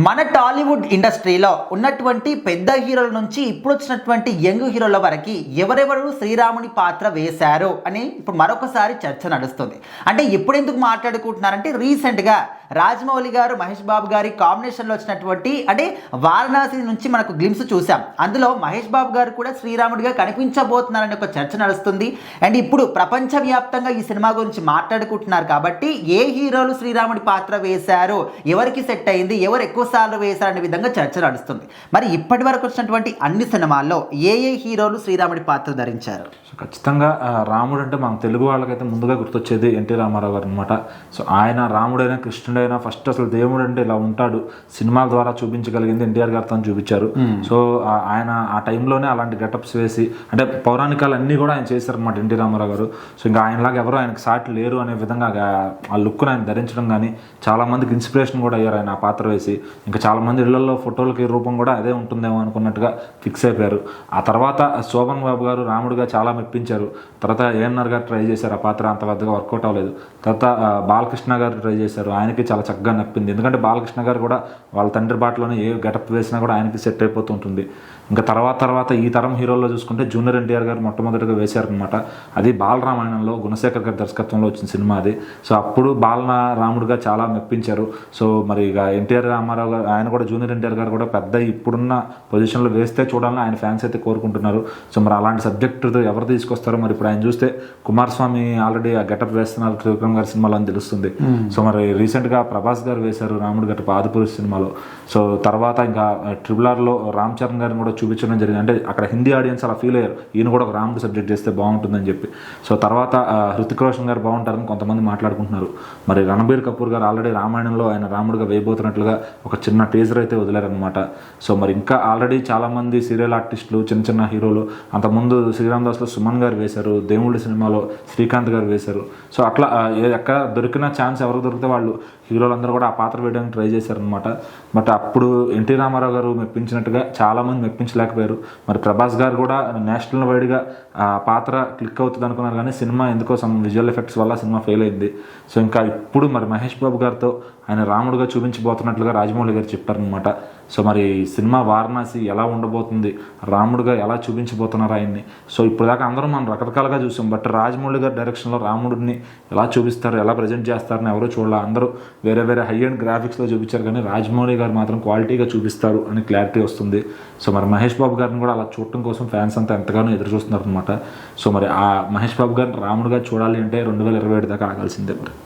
మన టాలీవుడ్ ఇండస్ట్రీలో ఉన్నటువంటి పెద్ద హీరోల నుంచి ఇప్పుడు వచ్చినటువంటి యంగ్ హీరోల వరకు ఎవరెవరు శ్రీరాముని పాత్ర వేశారు అని ఇప్పుడు మరొకసారి చర్చ నడుస్తుంది. అంటే ఇప్పుడు ఎందుకు మాట్లాడుకుంటున్నారంటే రీసెంట్గా రాజమౌళి గారు మహేష్ బాబు గారి కాంబినేషన్లో వచ్చినటువంటి అంటే వారణాసి నుంచి మనకు గ్లిమ్స్ చూసాం. అందులో మహేష్ బాబు గారు కూడా శ్రీరాముడిగా కనిపించబోతున్నారని ఒక చర్చ నడుస్తుంది. అండ్ ఇప్పుడు ప్రపంచవ్యాప్తంగా ఈ సినిమా గురించి మాట్లాడుకుంటున్నారు. కాబట్టి ఏ హీరోలు శ్రీరాముడి పాత్ర వేశారు, ఎవరికి సెట్ అయింది, ఎవరు ఎక్కువ సార్లు వేశారనే విధంగా చర్చ నడుస్తుంది. మరి ఇప్పటి వరకు వచ్చినటువంటి అన్ని సినిమాల్లో ఏ హీరోలు శ్రీరాముడి పాత్ర ధరించారు? ఖచ్చితంగా రాముడు అంటే మన తెలుగు వాళ్ళకైతే ముందుగా గుర్తొచ్చేది ఎన్టీ రామారావు గారు అనమాట. సో ఆయన రాముడైనా కృష్ణుడైనా ఫస్ట్ అసలు దేవుడు అంటే ఇలా ఉంటాడు సినిమాల ద్వారా చూపించగలిగింది ఎన్టీఆర్ గారితో చూపించారు. సో ఆయన ఆ టైంలోనే అలాంటి గెటప్స్ వేసి అంటే పౌరాణికాలు అన్నీ కూడా ఆయన చేశారనమాట ఎన్టీ రామారావు గారు. సో ఇంకా ఆయనలాగా ఎవరు ఆయనకు సాటి లేరు అనే విధంగా ఆ లుక్ను ఆయన ధరించడం కానీ చాలా మందికి ఇన్స్పిరేషన్ కూడా అయ్యారు ఆయన ఆ పాత్ర వేసి. ఇంకా చాలామంది ఇళ్లలో ఫోటోలకి రూపం కూడా అదే ఉంటుందేమో అనుకున్నట్టుగా ఫిక్స్ అయిపోయారు. ఆ తర్వాత శోభన్ బాబు గారు రాముడుగా చాలా మెప్పించారు. తర్వాత ఏఎన్ఆర్ గారు ట్రై చేశారు, ఆ పాత్ర అంత పెద్దగా వర్కౌట్ అవ్వలేదు. తర్వాత బాలకృష్ణ గారు ట్రై చేశారు, ఆయనకి చాలా చక్కగా నప్పింది. ఎందుకంటే బాలకృష్ణ గారు కూడా వాళ్ళ తండ్రి బాటలోనే ఏ గెటప్ వేసినా కూడా ఆయనకి సెట్ అయిపోతుంటుంది. ఇంకా తర్వాత ఈ తరం హీరోల్లో చూసుకుంటే జూనియర్ ఎన్టీఆర్ గారు మొట్టమొదటిగా వేశారనమాట. అది బాలరామాయణంలో గుణశేఖర్ గారి దర్శకత్వంలో వచ్చిన సినిమా అది. సో అప్పుడు రాముడుగా చాలా మెప్పించారు. సో మరి ఇక ఎన్టీఆర్ రామారావు గారు ఆయన కూడా జూనియర్ ఎన్టీఆర్ గారు కూడా పెద్ద ఇప్పుడున్న పొజిషన్లో వేస్తే చూడాలని ఆయన ఫ్యాన్స్ అయితే కోరుకుంటున్నారు. సో మరి అలాంటి సబ్జెక్టు ఎవరు తీసుకొస్తారో మరి ఇప్పుడు ఆయన చూస్తే కుమారస్వామి ఆల్రెడీ ఆ గెటప్ వేస్తున్నారు త్రివిక్రమ్ గారి సినిమాలో అని తెలుస్తుంది. సో మరి రీసెంట్గా ప్రభాస్ గారు వేశారు రాముడు గెటప్ ఆదిపురుష్ సినిమాలో. సో తర్వాత ఇంకా RRRలో రామ్ చరణ్ గారిని కూడా చూపించడం జరిగింది. అంటే అక్కడ హిందీ ఆడియన్స్ అలా ఫీల్ అయ్యారు, ఈయన కూడా ఒక రాముడు సబ్జెక్ట్ చేస్తే బాగుంటుందని చెప్పి. సో తర్వాత హృతిక్ రోషన్ గారు బాగుంటారని కొంతమంది మాట్లాడుకుంటున్నారు. మరి రణబీర్ కపూర్ గారు ఆల్రెడీ రామాయణంలో ఆయన రాముడుగా వేయబోతున్నట్లుగా ఒక చిన్న టీజర్ అయితే వదిలేరనమాట. సో మరి ఇంకా ఆల్రెడీ చాలామంది సీరియల్ ఆర్టిస్టులు చిన్న హీరోలు అంతకుముందు శ్రీరామ్ దాస్లో సుమన్ గారు వేశారు, దేవుళ్ళ సినిమాలో శ్రీకాంత్ గారు వేశారు. సో అట్లా ఎక్కడ దొరికిన ఛాన్స్ ఎవరు దొరికితే వాళ్ళు హీరోలందరూ కూడా ఆ పాత్ర వేయడానికి ట్రై చేశారనమాట. బట్ అప్పుడు ఎన్టీ రామారావు గారు మెప్పించినట్టుగా చాలామంది మెప్పించలేకపోయారు. మరి ప్రభాస్ గారు కూడా నేషనల్ వైడ్గా ఆ పాత్ర క్లిక్ అవుతుంది అనుకున్నారు, కానీ సినిమా ఎందుకో సమ్ విజువల్ ఎఫెక్ట్స్ వల్ల సినిమా ఫెయిల్ అయింది. సో ఇంకా ఇప్పుడు మరి మహేష్ బాబు గారితో ఆయన రాముడుగా చూపించబోతున్నట్లుగా రాజమౌళి గారు చెప్పారనమాట. సో మరి సినిమా వారణాసి ఎలా ఉండబోతుంది, రాముడుగా ఎలా చూపించబోతున్నారు ఆయన్ని. సో ఇప్పుడు దాకా అందరం మనం రకరకాలుగా చూసాం, బట్ రాజమౌళి గారి డైరెక్షన్లో రాముడిని ఎలా చూపిస్తారు, ఎలా ప్రజెంట్ చేస్తారని ఎవరో చూడాలి. అందరూ వేరే హై అండ్ గ్రాఫిక్స్లో చూపించారు, కానీ రాజమౌళి గారు మాత్రం క్వాలిటీగా చూపిస్తారు అని క్లారిటీ వస్తుంది. సో మరి మహేష్ బాబు గారిని కూడా అలా చూడటం కోసం ఫ్యాన్స్ అంతా ఎంతగానో ఎదురు చూస్తున్నారు అనమాట. సో మరి ఆ మహేష్ బాబు గారిని రాముడుగా చూడాలి అంటే 2027 దాకా ఆగాల్సిందే మరి.